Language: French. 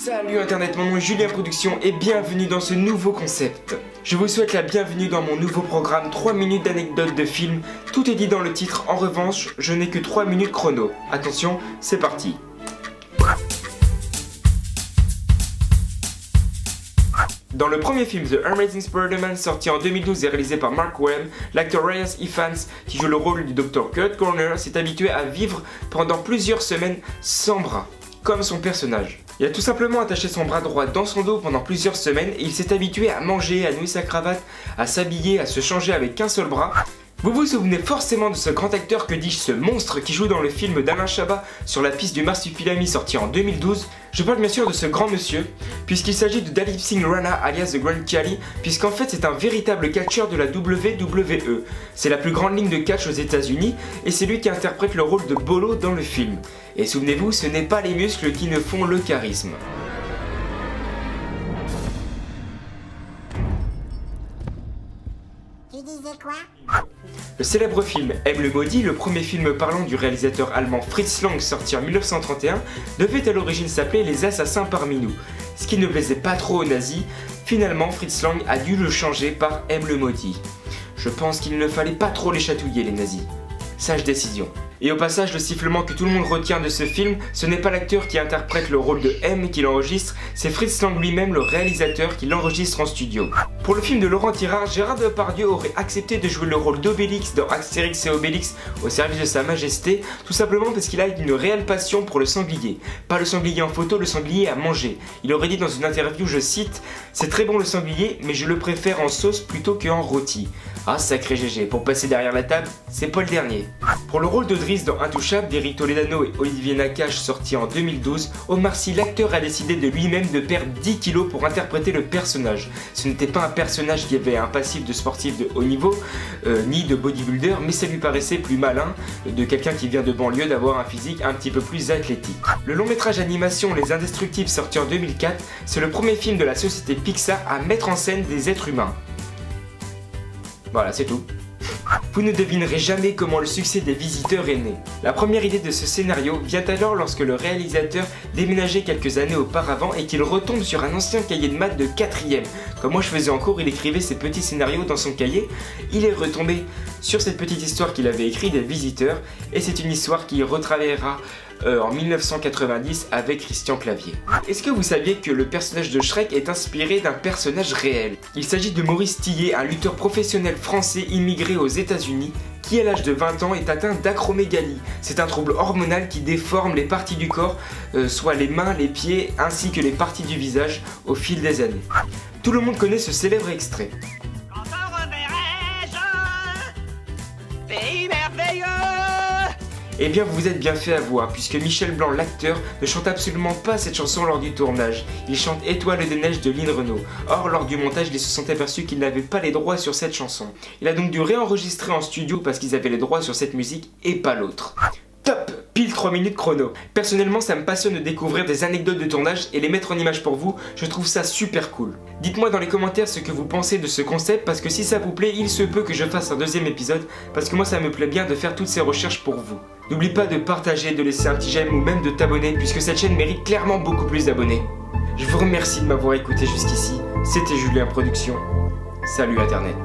Salut internet, mon nom est Julien Production et bienvenue dans ce nouveau concept. Je vous souhaite la bienvenue dans mon nouveau programme 3 minutes d'anecdotes de films. Tout est dit dans le titre, en revanche, je n'ai que 3 minutes chrono. Attention, c'est parti. Dans le premier film The Amazing Spider-Man sorti en 2012 et réalisé par Mark Webb, l'acteur Ryan Ifans, qui joue le rôle du Dr. Kurt Corner, s'est habitué à vivre pendant plusieurs semaines sans bras, comme son personnage. Il a tout simplement attaché son bras droit dans son dos pendant plusieurs semaines et il s'est habitué à manger, à nouer sa cravate, à s'habiller, à se changer avec qu'un seul bras. Vous vous souvenez forcément de ce grand acteur, que dis-je, ce monstre qui joue dans le film d'Alain Chabat sur la piste du marsupilami sorti en 2012. Je parle bien sûr de ce grand monsieur, puisqu'il s'agit de Dalip Singh Rana alias The Grand Khali, puisqu'en fait c'est un véritable catcheur de la WWE. C'est la plus grande ligne de catch aux États-Unis et c'est lui qui interprète le rôle de Bolo dans le film. Et souvenez-vous, ce n'est pas les muscles qui ne font le charisme. Tu disais quoi ? Le célèbre film M le Maudit, le premier film parlant du réalisateur allemand Fritz Lang sorti en 1931, devait à l'origine s'appeler Les Assassins parmi nous. Ce qui ne plaisait pas trop aux nazis, finalement Fritz Lang a dû le changer par M le Maudit. Je pense qu'il ne fallait pas trop les chatouiller les nazis. Sage décision. Et au passage, le sifflement que tout le monde retient de ce film, ce n'est pas l'acteur qui interprète le rôle de M qui l'enregistre, c'est Fritz Lang lui-même, le réalisateur, qui l'enregistre en studio. Pour le film de Laurent Tirard, Gérard Depardieu aurait accepté de jouer le rôle d'Obélix dans Astérix et Obélix au service de Sa Majesté, tout simplement parce qu'il a une réelle passion pour le sanglier. Pas le sanglier en photo, le sanglier à manger. Il aurait dit dans une interview, je cite, « C'est très bon le sanglier, mais je le préfère en sauce plutôt qu'en rôti. » Ah sacré GG, pour passer derrière la table, c'est pas le dernier. Pour le rôle de Driss dans Intouchable d'Éric Toledano et Olivier Nakache sorti en 2012, Omar Sy, l'acteur, a décidé de lui-même de perdre 10 kilos pour interpréter le personnage. Ce n'était pas un personnage qui avait un passif de sportif de haut niveau, ni de bodybuilder, mais ça lui paraissait plus malin de quelqu'un qui vient de banlieue d'avoir un physique un petit peu plus athlétique. Le long métrage animation Les Indestructibles sorti en 2004, c'est le premier film de la société Pixar à mettre en scène des êtres humains. Voilà, c'est tout. Vous ne devinerez jamais comment le succès des Visiteurs est né. La première idée de ce scénario vient alors lorsque le réalisateur déménageait quelques années auparavant et qu'il retombe sur un ancien cahier de maths de 4ème. Comme moi je faisais en cours, il écrivait ses petits scénarios dans son cahier. Il est retombé sur cette petite histoire qu'il avait écrite des Visiteurs et c'est une histoire qu'il retravaillera en 1990 avec Christian Clavier. Est-ce que vous saviez que le personnage de Shrek est inspiré d'un personnage réel? Il s'agit de Maurice Tillet, un lutteur professionnel français immigré aux États-Unis qui à l'âge de 20 ans est atteint d'acromégalie. C'est un trouble hormonal qui déforme les parties du corps, soit les mains, les pieds ainsi que les parties du visage au fil des années. Tout le monde connaît ce célèbre extrait. Quand on reverrai-je pays merveilleux. Eh bien vous êtes bien fait avoir, puisque Michel Blanc, l'acteur, ne chante absolument pas cette chanson lors du tournage. Il chante Étoile de neige de Lynn Renaud. Or, lors du montage, ils se sont aperçus qu'ils n'avaient pas les droits sur cette chanson. Il a donc dû réenregistrer en studio parce qu'ils avaient les droits sur cette musique et pas l'autre. Top! Pile 3 minutes chrono. Personnellement, ça me passionne de découvrir des anecdotes de tournage et les mettre en image pour vous, je trouve ça super cool. Dites-moi dans les commentaires ce que vous pensez de ce concept, parce que si ça vous plaît, il se peut que je fasse un deuxième épisode, parce que moi ça me plaît bien de faire toutes ces recherches pour vous. N'oublie pas de partager, de laisser un petit j'aime ou même de t'abonner, puisque cette chaîne mérite clairement beaucoup plus d'abonnés. Je vous remercie de m'avoir écouté jusqu'ici, c'était Julien Production. Salut Internet.